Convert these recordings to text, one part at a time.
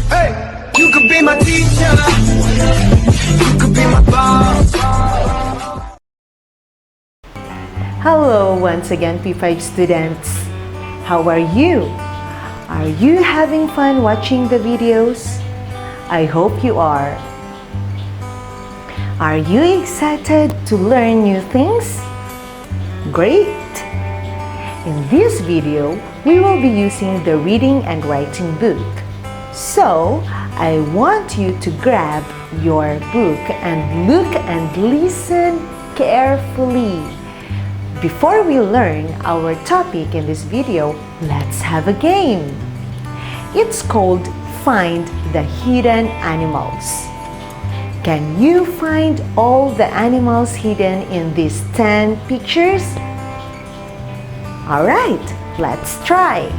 Hey, you could be my teacher. You could be my boss. Hello once again, P5 students. How are you? Are you having fun watching the videos? I hope you are. Are you excited to learn new things? Great! In this video, we will be using the reading and writing book. So, I want you to grab your book and look and listen carefully. Before we learn our topic in this video, let's have a game. It's called Find the Hidden Animals. Can you find all the animals hidden in these 10 pictures? Alright, let's try.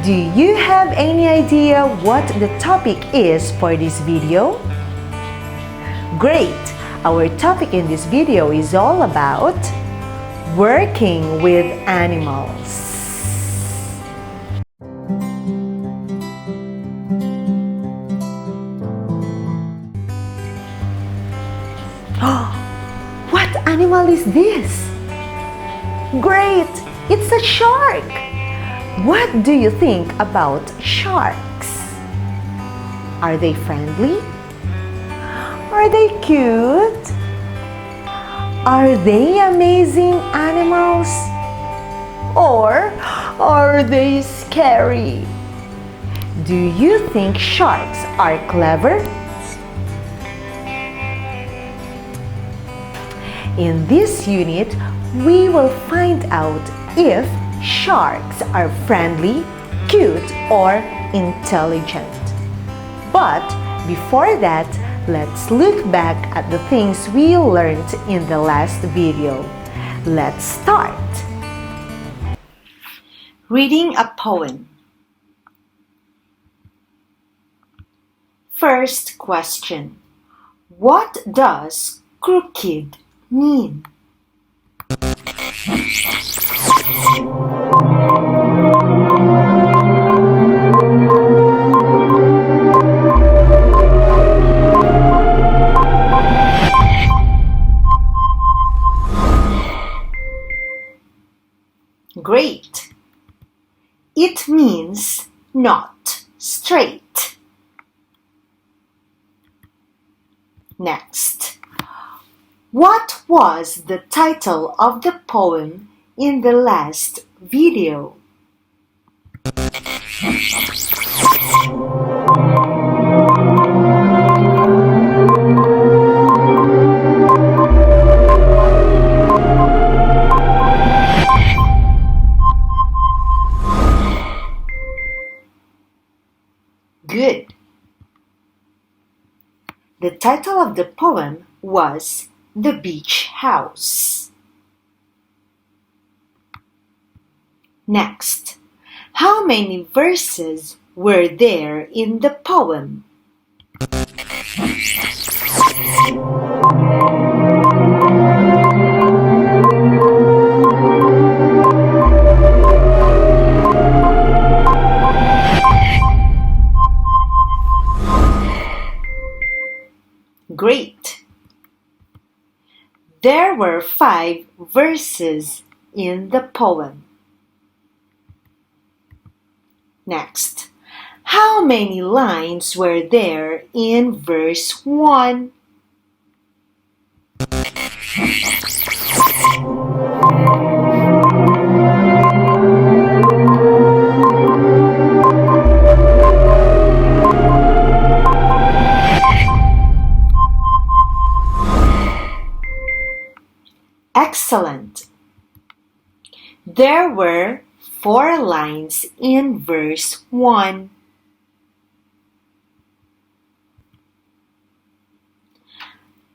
Do you have any idea what the topic is for this video? Great! Our topic in this video is all about working with animals. What animal is this? Great! It's a shark! What do you think about sharks? Are they friendly? Are they cute? Are they amazing animals? Or are they scary? Do you think sharks are clever? In this unit, we will find out if sharks are friendly, cute, or intelligent. But before that, let's look back at the things we learned in the last video. Let's start. Reading a poem. First question. What does crooked mean? Great! It means not straight. Next. What was the title of the poem in the last video? Good. The title of the poem was The Beach House. Next, how many verses were there in the poem? Great! There were 5 verses in the poem. Next, how many lines were there in verse 1? Excellent! There were 4 lines in verse 1.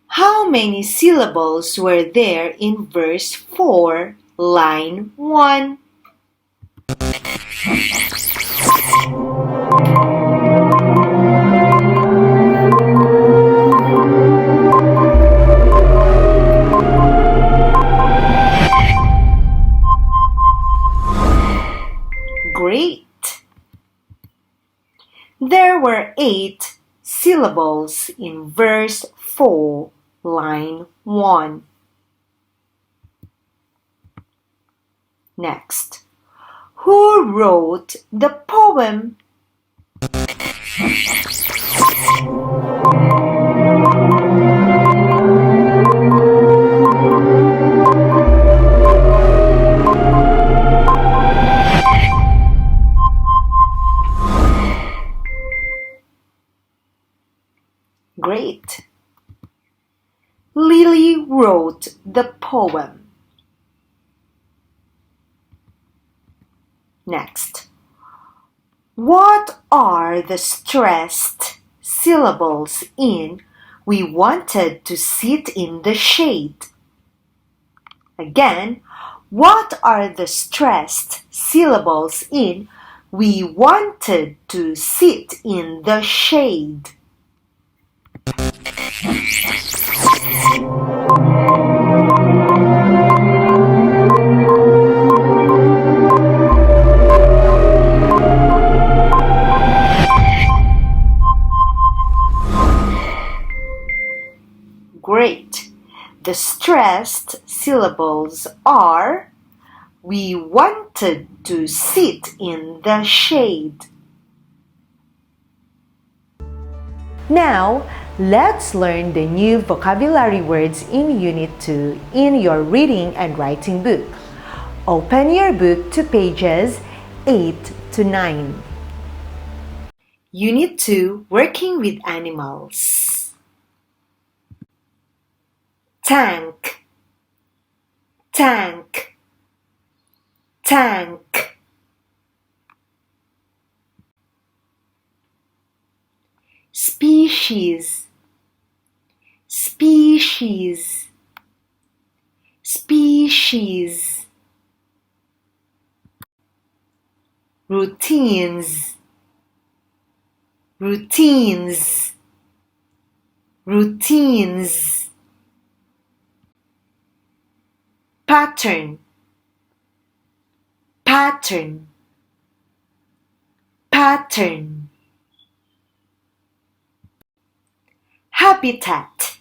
How many syllables were there in verse 4, line 1? Great! There were 8 syllables in verse 4, line 1. Next, who wrote the poem? Great! Lily wrote the poem. Next, what are the stressed syllables in "We wanted to sit in the shade"? Again, what are the stressed syllables in We wanted to sit in the shade. Great. The stressed syllables are: we wanted to sit in the shade. Now, let's learn the new vocabulary words in Unit 2 in your reading and writing book. Open your book to pages 8 to 9. Unit 2, Working with Animals. Tank, tank, tank. Species, species, species. Routines, routines, routines. Pattern, pattern, pattern. Habitat,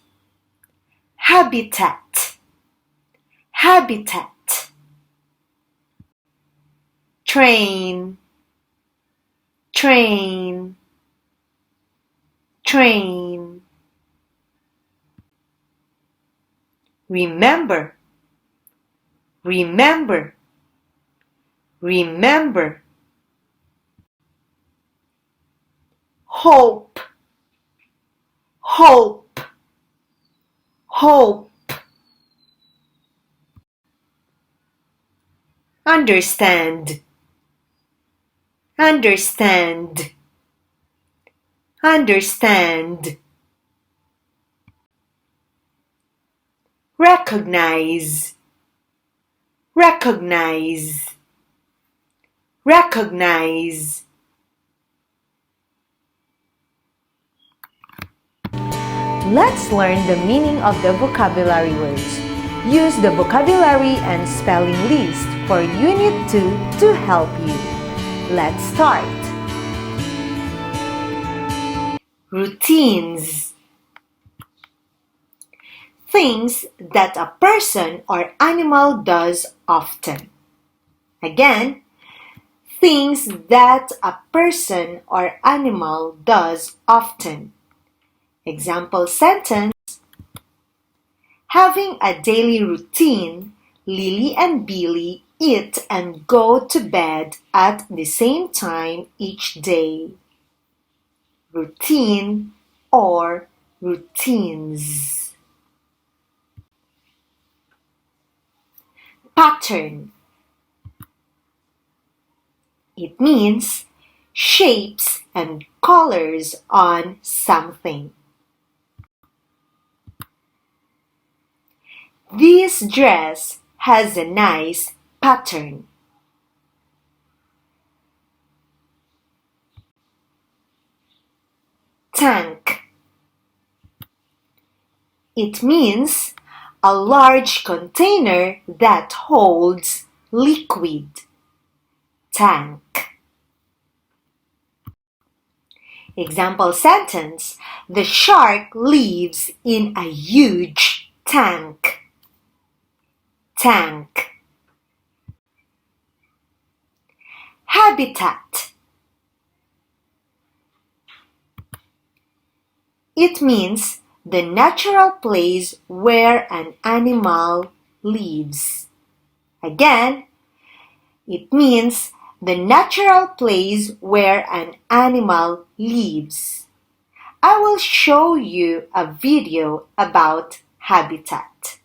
habitat, habitat. Train, train, train. Remember, remember, remember. Hope, hope, hope. Understand, understand, understand. Recognize, recognize, recognize. Let's learn the meaning of the vocabulary words. Use the vocabulary and spelling list for Unit 2 to help you. Let's start. Routines. Things that a person or animal does often. Again, things that a person or animal does often. Example sentence: having a daily routine, Lily and Billy eat and go to bed at the same time each day. Routine or routines. Pattern. It means shapes and colors on something. This dress has a nice pattern. Tank. It means a large container that holds liquid. Tank. Example sentence: the shark lives in a huge tank. Tank. Habitat. It means the natural place where an animal lives. Again, it means the natural place where an animal lives. I will show you a video about habitat.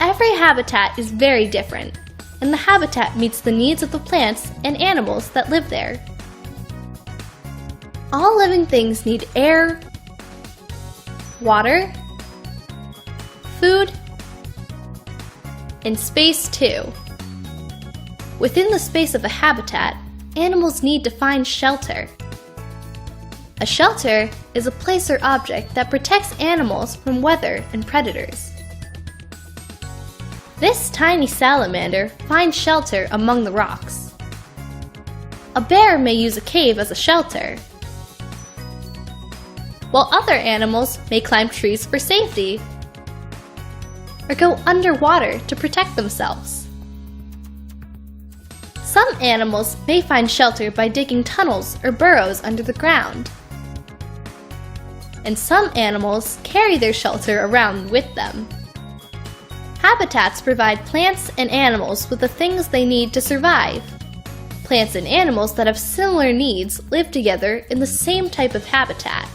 Every habitat is very different, and the habitat meets the needs of the plants and animals that live there. All living things need air, water, food, in space too. Within the space of a habitat, animals need to find shelter. A shelter is a place or object that protects animals from weather and predators. This tiny salamander finds shelter among the rocks. A bear may use a cave as a shelter, while other animals may climb trees for safety or go underwater to protect themselves. Some animals may find shelter by digging tunnels or burrows under the ground. And some animals carry their shelter around with them. Habitats provide plants and animals with the things they need to survive. Plants and animals that have similar needs live together in the same type of habitat.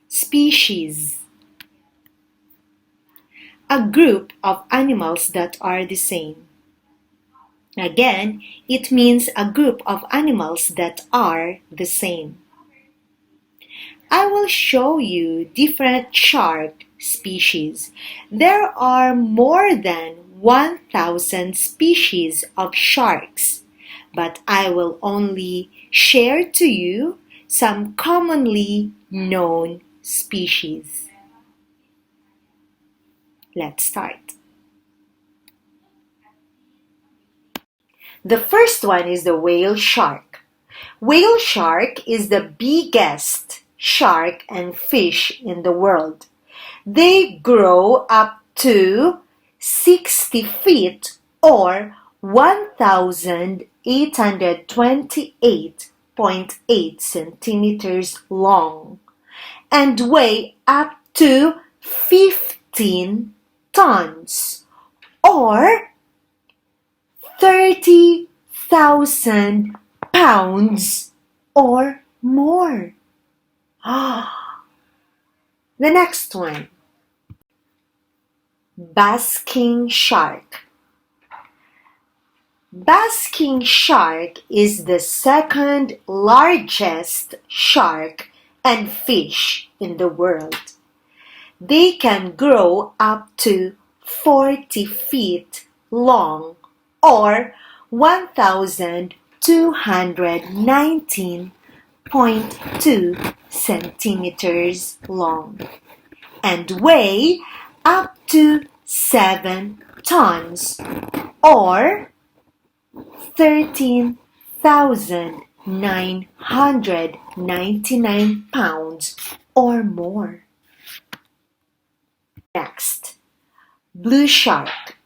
Species. A group of animals that are the same. Again, it means a group of animals that are the same. I will show you different shark species. There are more than 1,000 species of sharks, but I will only share to you some commonly known species. Let's start. The first one is the whale shark. Whale shark is the biggest shark and fish in the world. They grow up to 60 feet or 1,828.8 centimeters long and weigh up to 15 tons or 30,000 pounds or more. The next one, basking shark. Basking shark is the second largest shark and fish in the world. They can grow up to 40 feet long or 1,219.2 centimeters long and weigh up to 7 tons or 13,999 pounds or more. Next, blue shark.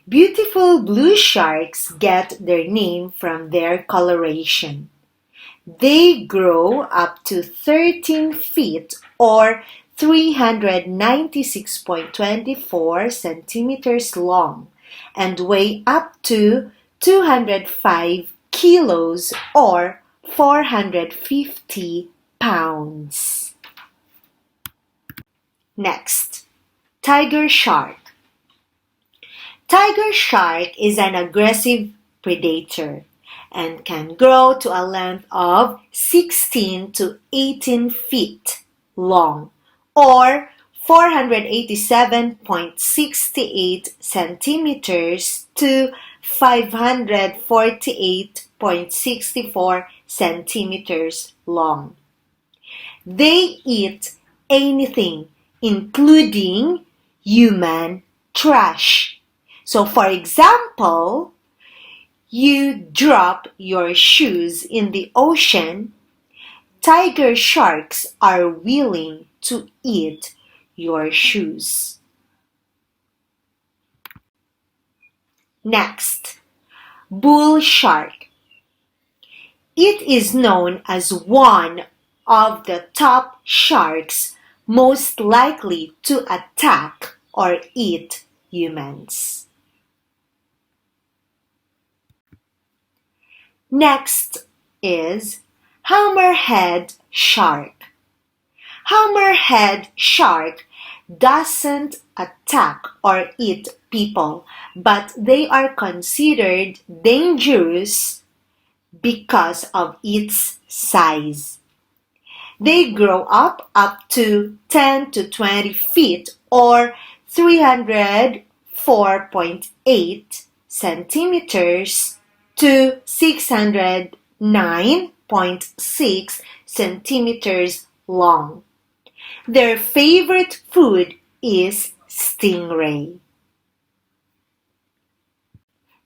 Beautiful blue sharks get their name from their coloration. They grow up to 13 feet or 396.24 centimeters long and weigh up to 205 kilos or 450 pounds. Next, tiger shark. Tiger shark is an aggressive predator and can grow to a length of 16 to 18 feet long or 487.68 centimeters to 548.64 centimeters long. They eat anything, including human trash. So, for example, you drop your shoes in the ocean, tiger sharks are willing to eat your shoes. Next, bull shark. It is known as one of the top sharks most likely to attack or eat humans. Next is hammerhead shark. Hammerhead shark doesn't attack or eat people, but they are considered dangerous because of its size. They grow up to 10 to 20 feet or 304.8 centimeters to 609.6 centimeters long. Their favorite food is stingray.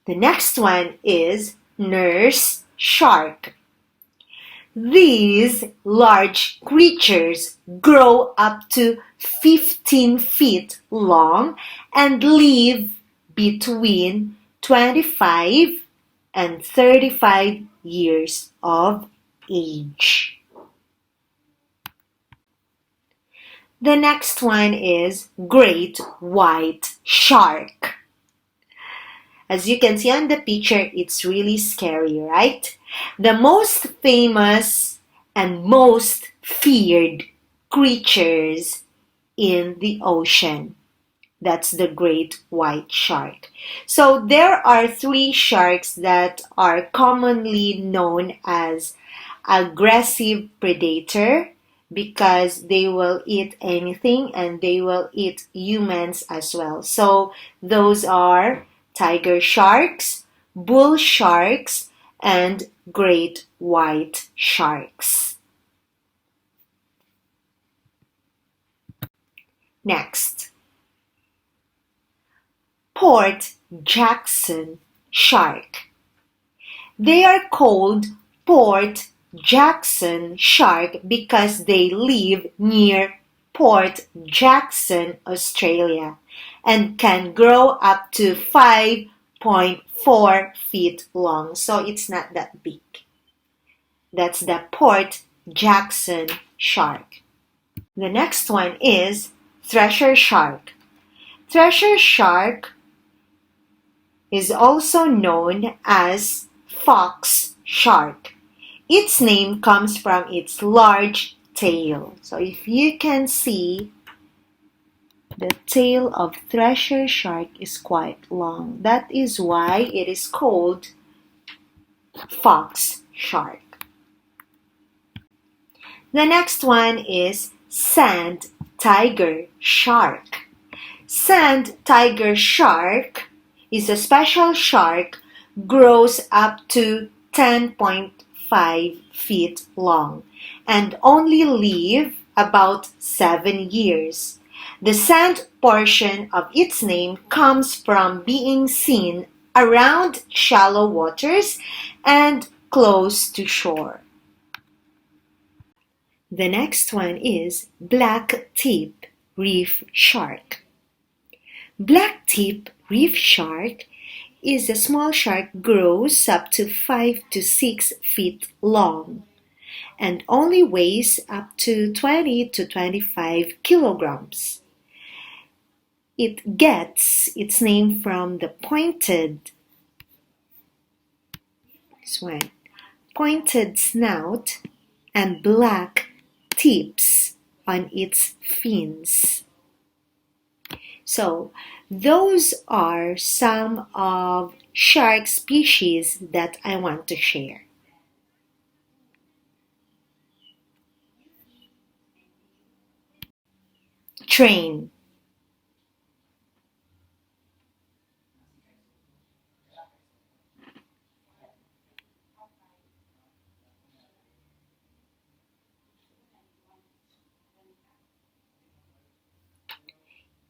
The next one is nurse shark. These large creatures grow up to 15 feet long and live between 25 and 35 years of age. The next one is great white shark. As you can see on the picture, it's really scary, right? The most famous and most feared creatures in the ocean. That's the great white shark. So there are three sharks that are commonly known as aggressive predator because they will eat anything and they will eat humans as well. So those are tiger sharks, bull sharks, and great white sharks. Next, Port Jackson shark. They are called Port Jackson shark because they live near Port Jackson, Australia, and can grow up to 5.4 feet long. So it's not that big. That's the Port Jackson shark. The next one is Thresher shark. Thresher shark is also known as fox shark. Its name comes from its large tail. So if you can see, the tail of thresher shark is quite long. That is why it is called fox shark. The next one is sand tiger shark. Sand tiger shark is a special shark, grows up to 10.5 feet long and only live about 7 years. The sand portion of its name comes from being seen around shallow waters and close to shore. The next one is black-tip reef shark. Black-tip reef shark is a small shark, grows up to 5 to 6 feet long and only weighs up to 20 to 25 kilograms. It gets its name from the pointed snout and black tips on its fins. So those are some of shark species that I want to share. Train.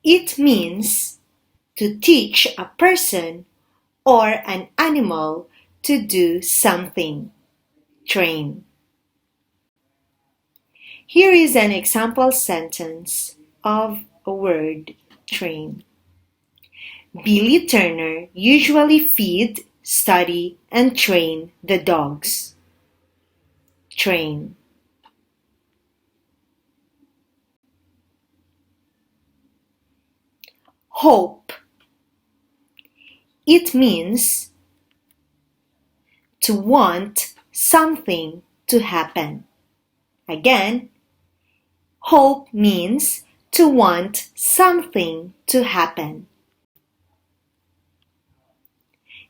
It means to teach a person or an animal to do something. Train. Here is an example sentence of a word, train. Billy Turner usually feed, study, and train the dogs. Train. Hope. It means to want something to happen. Again, hope means to want something to happen.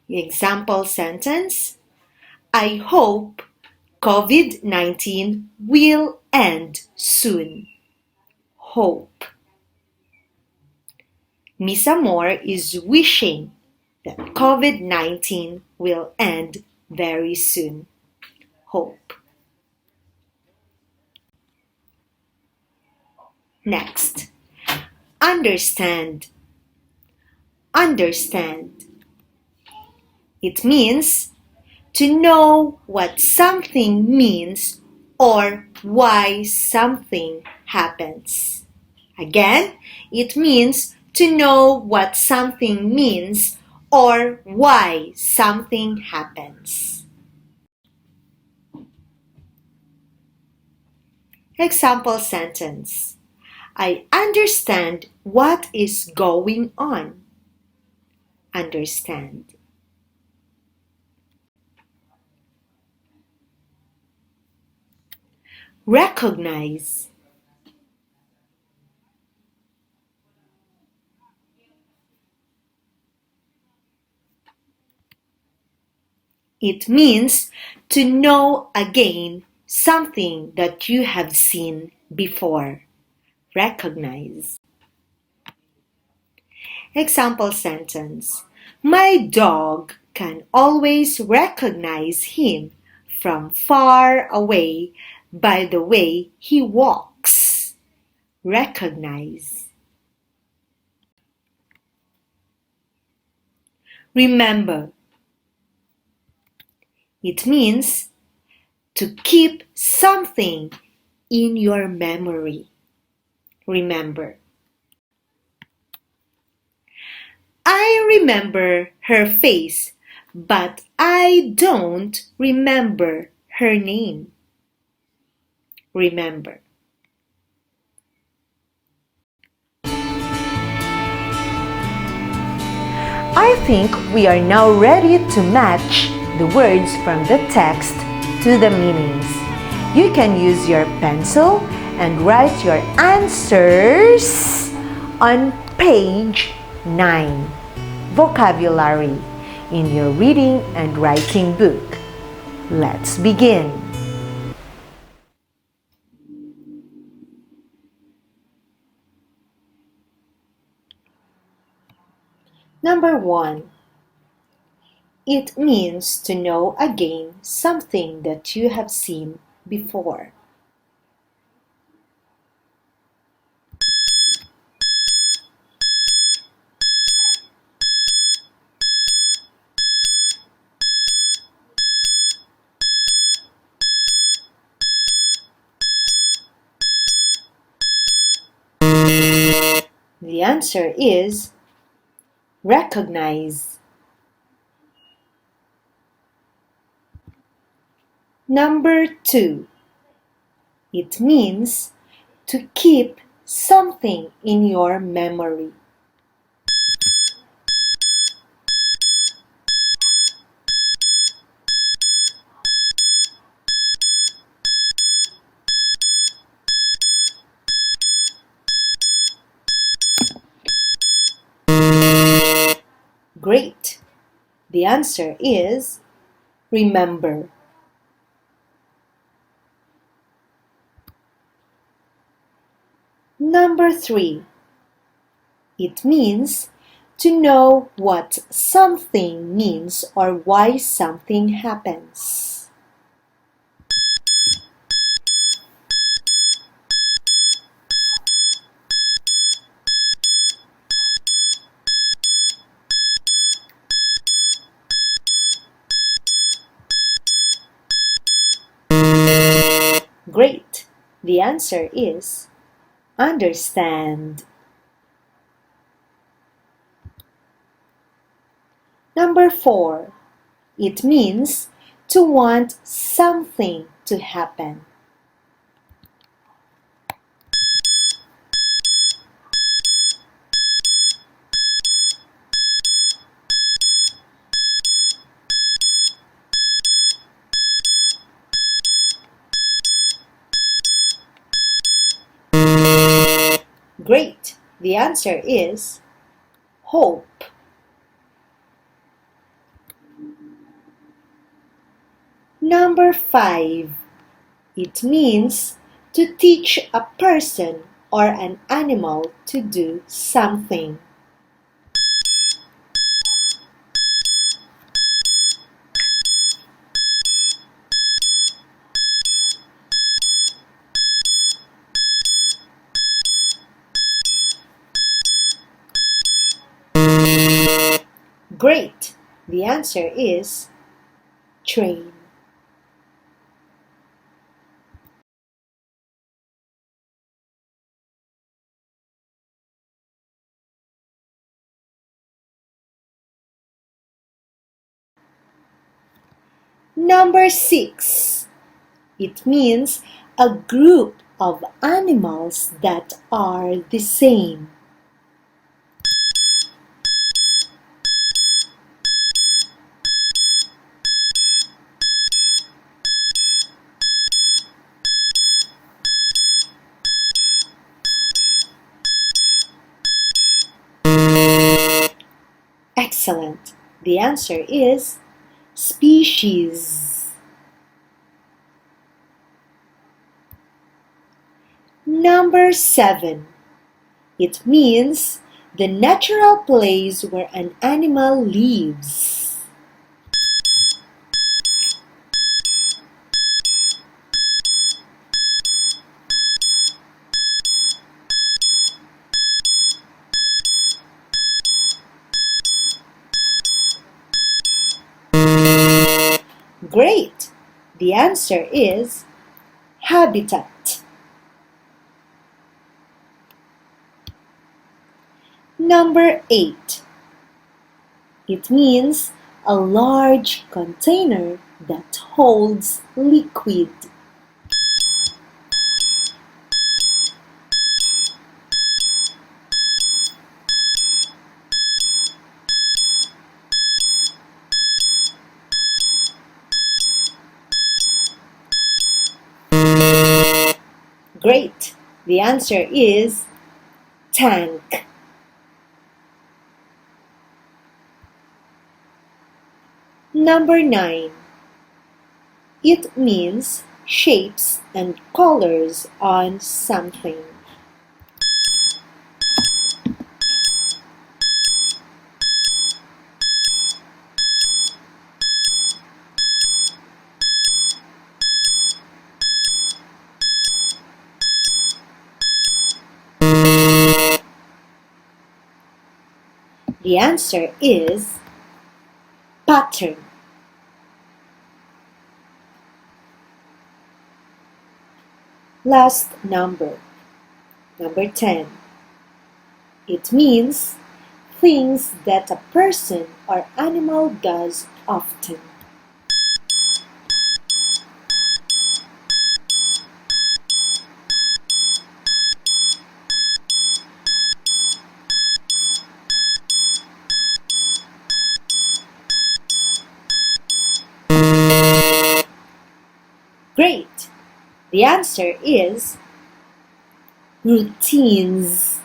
Example sentence: I hope COVID-19 will end soon. Hope. Miss Amor is wishing that COVID-19 will end very soon. Hope. Next, understand. Understand. It means to know what something means or why something happens. Again, it means to know what something means or why something happens. Example sentence. I understand what is going on. Understand. Recognize. It means to know again something that you have seen before. Recognize. Example sentence. My dog can always recognize him from far away by the way he walks. Recognize. Remember. It means to keep something in your memory. Remember. I remember her face, but I don't remember her name. Remember. I think we are now ready to match the words from the text to the meanings. You can use your pencil and write your answers on page 9, Vocabulary, in your reading and writing book. Let's begin. Number 1. It means to know again something that you have seen before. The answer is recognize. Number 2. It means to keep something in your memory. Great. The answer is remember. Number 3. It means to know what something means or why something happens. Great. The answer is understand. Number 4. It means to want something to happen. Great. The answer is hope. Number 5. It means to teach a person or an animal to do something. Great! The answer is train. Number 6. It means a group of animals that are the same. Excellent. The answer is species. Number 7. It means the natural place where an animal lives. Great! The answer is habitat. Number 8. It means a large container that holds liquid. Great! The answer is tank. Number 9. It means shapes and colors on something. The answer is pattern. Last number 10. It means things that a person or animal does often. Great! The answer is routines.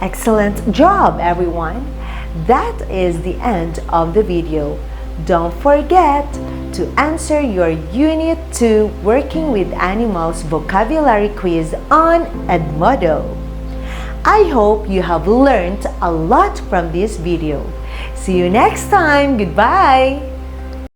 Excellent job, everyone! That is the end of the video. Don't forget to answer your Unit 2 Working with Animals vocabulary quiz on Edmodo. I hope you have learned a lot from this video. See you next time. Goodbye!